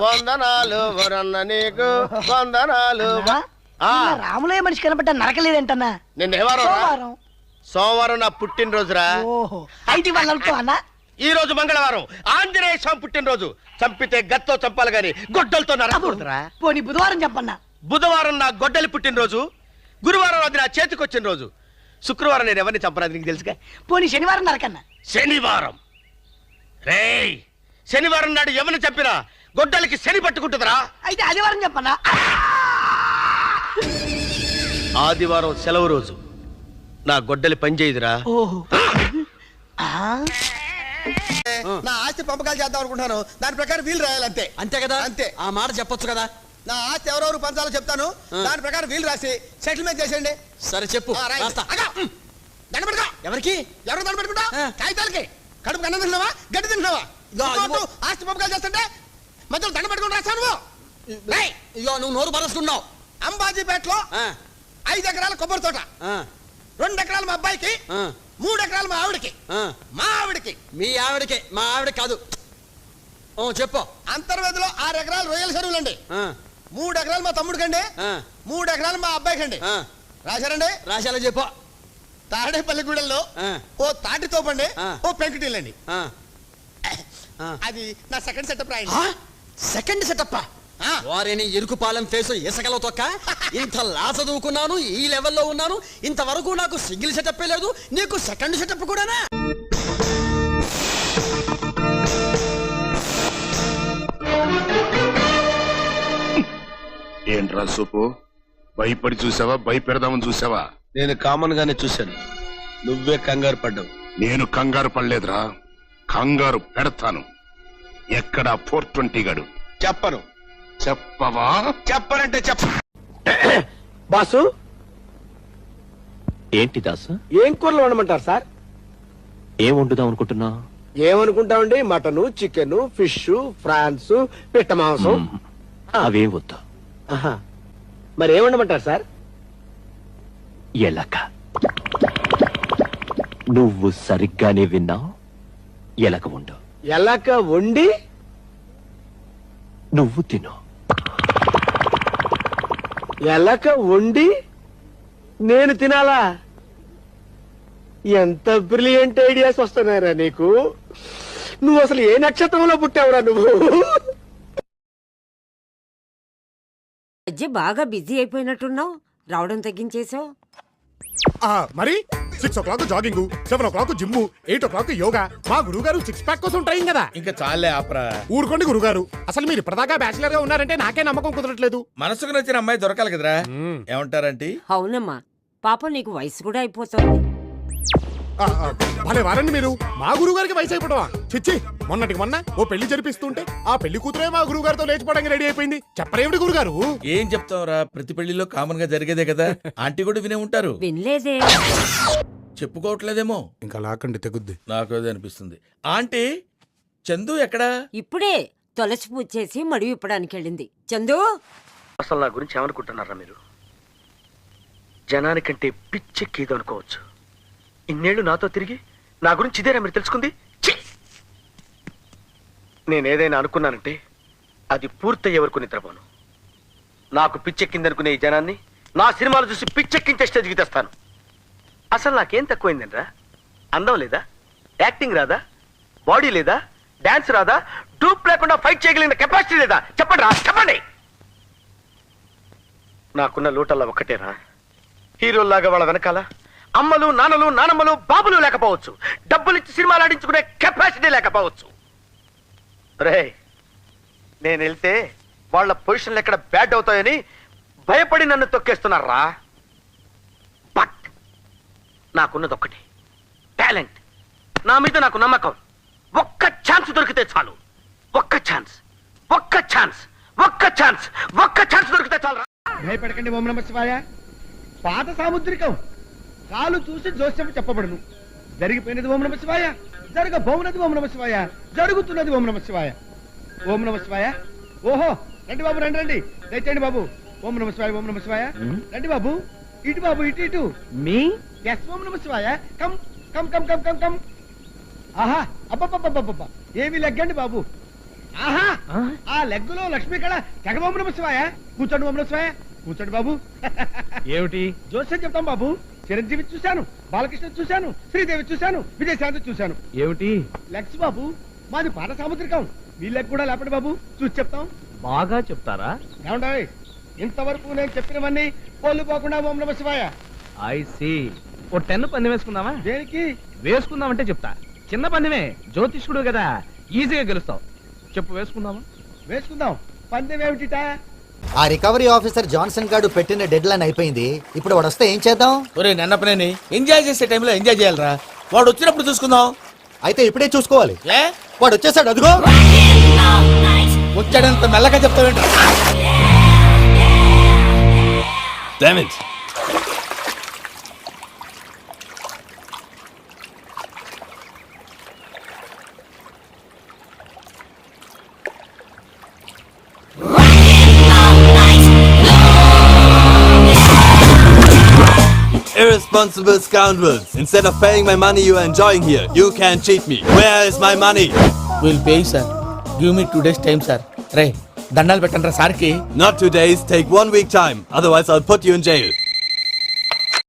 వందనాలు వరన్న నీకు వందనాలు. రాములయ్య మనిషి కనబడ్డా నరకలేదంటన్నా. నిన్న సోమవారం నా పుట్టినరోజురా. ఓహో అయితే వాళ్ళతో అన్నా ఈ రోజు మంగళవారం ఆంజనేయ స్వామి పుట్టినరోజు. చంపితే గత్తో చంపాలి గాని గొడ్డలతో నరకూడదురా. పోనీ బుధవారం చెప్పన్నా. బుధవారం నా గొడ్డలి పుట్టినరోజు. గురువారం అది నా చేతికి వచ్చిన రోజు. శుక్రవారం నేను ఎవరిని చంపరాదు నీకు తెలుసుగా. పోనీ శనివారం నరకన్నా. శనివారం రేయ్, శనివారం నాడు ఎవరిని చంపినా గొడ్డలికి శని పట్టుకుంటుందిరా. అయితే ఆదివారం చెప్పన్నా. ఆదివారం సెలవు రోజు. నా గొడ్డలి పనిచేయదురా. ఓహో నా ఆస్తి పంపకాలు చేద్దాం అనుకుంటాను. దాని ప్రకారం వీలు రాయాలంతే. అంతే కదా? అంతే. ఆ మాట చెప్పొచ్చు కదా. నా ఆస్తి ఎవరెవరు పంచాలో చెప్తాను. దాని ప్రకారం వీలు రాసి సెటిల్మెంట్ చేసేయండి. సరే చెప్పు. ఎవరికి ఎవరు దండ పెట్టుకుంటా? కాగితాలకి. కడుపు అన్నం తింటున్నావా గడ్డి తింటున్నావా? ఆస్తి పంపకాలు చేస్తుంటే మధ్యలో దండ పెట్టుకుని రాస్తాను. ఇగో నువ్వు నోరు పరచుకున్నావు. అంబాజీపేటలో 5 ఎకరాల కొబ్బరి తోట, 2 ఎకరాలు మా అబ్బాయికి, 3 ఎకరాలు మా ఆవిడకి. మా ఆవిడకి మీ ఆవిడకి మా ఆవిడ కాదు. చెప్పు. అంతర్వేదిలో 6 ఎకరాలు రొయ్యల చెరువులండి, 3 ఎకరాలు మా తమ్ముడికండి, 3 ఎకరాలు మా అబ్బాయికండి. రాశారండి? రాశాలో చెప్పు. తాడేపల్లిగూడెల్లో ఓ తాటి తోపండి, ఓ పెంకుటిల్లండి. అది నా సెకండ్ సెటప్ రాయండి. Second setup? వారిని ఇరుకుపాలెం ఫేసు ఇసకలో తొక్క. ఇంత లా చదువుకున్నాను, ఈ లెవెల్లో ఉన్నాను, ఇంతవరకు నాకు సింగిల్ సెటప్ లేదు, నీకు సెకండ్ సెటప్ కూడానా? ఏంట్రా సూపు, భయపడి చూసావా భయపెడదామని చూసావా? నేను కామన్ గానే చూశాను, నువ్వే కంగారు పడ్డావు. నేను కంగారు పడలేదురా, కంగారు పెడతాను. ఎక్కడా 420 గడు? చెప్పను. చెప్పవా? చెప్పనంటే చెప్ప. బాసు ఏంటి దాసు? ఏం కూరలు వండమంటారు సార్? ఏం వండుదాం అనుకుంటున్నా? ఏమనుకుంటామండి, మటను, చికెన్, ఫిష్, ఫ్రాన్స్, పిట్ట మాంసం. అవేం వద్దు. మరి ఏం వండమంటారు సార్? ఎలక. నువ్వు సరిగ్గానే విన్నావు, ఎలక వండు. ఎలక వండి నువ్వు తిను. ఎలక వండి నేను తినాలా? ఎంత బ్రిలియంట్ ఐడియాస్ వస్తున్నారా నీకు? నువ్వు అసలు ఏ నక్షత్రంలో పుట్టావురా నువ్వు? బాగా బిజీ అయిపోయినట్టున్నావు, రావడం తగ్గించేసావు. మరి 6 o'clock jogging, 7 o'clock gym, 8 o'clock yoga. మా గురువు గారు 6 pack కోసం ట్రైన్ కదా. ఇంకా చాలే ఆపరా. ఊరుకోండి గురుగారు, అసలు మీరు ఇప్పటిదాకా బ్యాచిలర్ గా ఉన్నారంటే నాకే నమ్మకం కుదరట్లేదు. మనసుకు నచ్చిన అమ్మాయి దొరకాలి కదరా. ఏమంటారంటే? అవునమ్మా, పాపం నీకు వయసు కూడా అయిపోతుంది. భలే వారండి మీరు. మా గురువు గారికి వయసు అయిపోవడమా? చిచ్చి, మొన్నటికి మొన్న ఓ పెళ్లి జరిపిస్తుంటే ఆ పెళ్లి కూతురే మా గురువు గారితో లేచిపోవడానికి రెడీ అయిపోయింది. చెప్పరేమిటి గురుగారు? ఏం చెప్తావురా, ప్రతి పెళ్లిలో కామన్ గా జరిగేదే కదా. ఆంటీ కూడా వినే ఉంటారు. వినలేదే. చెప్పుకోవట్లేదేమో. ఇంకా లాకండి తెగుద్ది. నాకు అదే అనిపిస్తుంది. ఆంటీ, చందు ఎక్కడా? ఇప్పుడే తులసి పూజ చేసి మడి విప్పడానికి వెళ్ళింది. చందు, అసలు నా గురించి ఏమనుకుంటున్నారా మీరు? జనానికంటే పిచ్చెక్కిది అనుకోవచ్చు. ఇన్నేళ్లు నాతో తిరిగి నా గురించి ఇదేనా మీరు తెలుసుకుంది? నేనేదైనా అనుకున్నానంటే అది పూర్తయ్యే వరకు నిద్రపోను. నాకు పిచ్చెక్కిందనుకునే ఈ జనాన్ని నా సినిమాలు చూసి పిచ్చెక్కించే స్టేజ్కి తెస్తాను. అసలు నాకేం తక్కువైందండ్రా? అందం లేదా? యాక్టింగ్ రాదా? బాడీ లేదా? డాన్స్ రాదా? డూప్ లేకుండా ఫైట్ చేయగలిగిన కెపాసిటీ లేదా? చెప్పండి రా, చెప్పండి. నాకున్న లోటల్లా ఒక్కటేరా, హీరోల్లాగా వాళ్ళ వెనకాల అమ్మలు, నాన్నలు, నానమ్మలు, బాబులు లేకపోవచ్చు, డబ్బులిచ్చి సినిమాలు ఆడించుకునే కెపాసిటీ లేకపోవచ్చు. రే, నేను వెళ్తే వాళ్ళ పొజిషన్లు ఎక్కడ బ్యాడ్ అవుతాయని భయపడి నన్ను తొక్కేస్తున్నారా. బట్ నాకున్నది ఒక్కటి, టాలెంట్. నా మీద నాకు నమ్మకం. ఒక్క ఛాన్స్ దొరికితే చాలు. ఒక్క ఛాన్స్, ఒక్క ఛాన్స్, ఒక్క ఛాన్స్, ఒక్క ఛాన్స్ దొరికితే చాలు. భయపడకండి ఓం నమః శివాయ. పాత సాముద్రికం, కాలు చూసి జోస్యం చెప్పబడును. జరిగిపోయినది ఓం నమః శివాయ, జరగబోవునది ఓం నమః శివాయ, జరుగుతున్నది ఓం నమః శివాయ. ఓం నమః శివాయ. ఓహో, రండి బాబు, రండి రండి, దయచేయండి బాబు. ఓం నమః శివాయ, ఓం నమః శివాయ. రండి బాబు, ఇటు బాబు, ఇటు ఇటు. మీ ఎస్, ఓం నమః శివాయ. Come come come come come come. ఆహా, అబ్బబ్బబ్బబ్బబ్బ, ఏమి లెగ్గండి బాబు. ఆహా ఆ లెగ్గులో లక్ష్మీ కళ తెగ ఓం నమ శివాయ. కూర్చోండి ఓం నమ శివాయ. కూర్చోండి బాబు. ఏమిటి జోస్యం చెప్తాం బాబు. చిరంజీవి చూశాను, బాలకృష్ణ చూశాను, శ్రీదేవి చూశాను, విజయశాంతి చూశాను. ఏమిటి లెగ్స్ బాబు, మాది పాత సాముద్రికం. మీ లెగ్ కూడా లేపండి బాబు, చూసి చెప్తాం. బాగా చెప్తారా? ఏమంటాయి? ఇంతవరకు నేను చెప్పినవన్నీ పోలు పోకుండా ఓం నమ శివాయ. I see. ఓ 10 పందెం వేసుకుందామా? దేనికి? వేసుకుందామంటే చెప్తా. చిన్న పందెమే, జ్యోతిష్కుడు కదా, ఈజీగా గెలుస్తావు. చెప్పు, వేసుకుందామా? వేసుకుందాం. పందెం ఏమిటిటా? ఆ రికవరీ ఆఫీసర్ జాన్సన్ గారు పెట్టిన డెడ్ లైన్ అయిపోయింది. ఇప్పుడు వాడు వస్తే ఏం చేద్దాం? ఒరే నన్నపనేని ఎంజాయ్ చేసే టైంలో ఎంజాయ్ చేయాలరా. వాడు వచ్చినప్పుడు చూసుకుందాం. అయితే ఇప్పుడే చూసుకోవాలి. ఏ వాడు వచ్చేసాడు, అదిగో. వచ్చాడంత మెల్లగా చెప్తావేంట? Damn it. Irresponsible scoundrels. Instead of paying my money you are enjoying here, you can cheat me. Where is my money? Will pay sir. Give me 2 days time sir. రే దండాలు పెట్టండి రా సార్కి. Not 2 days, take 1 week time. Otherwise I'll put you in jail.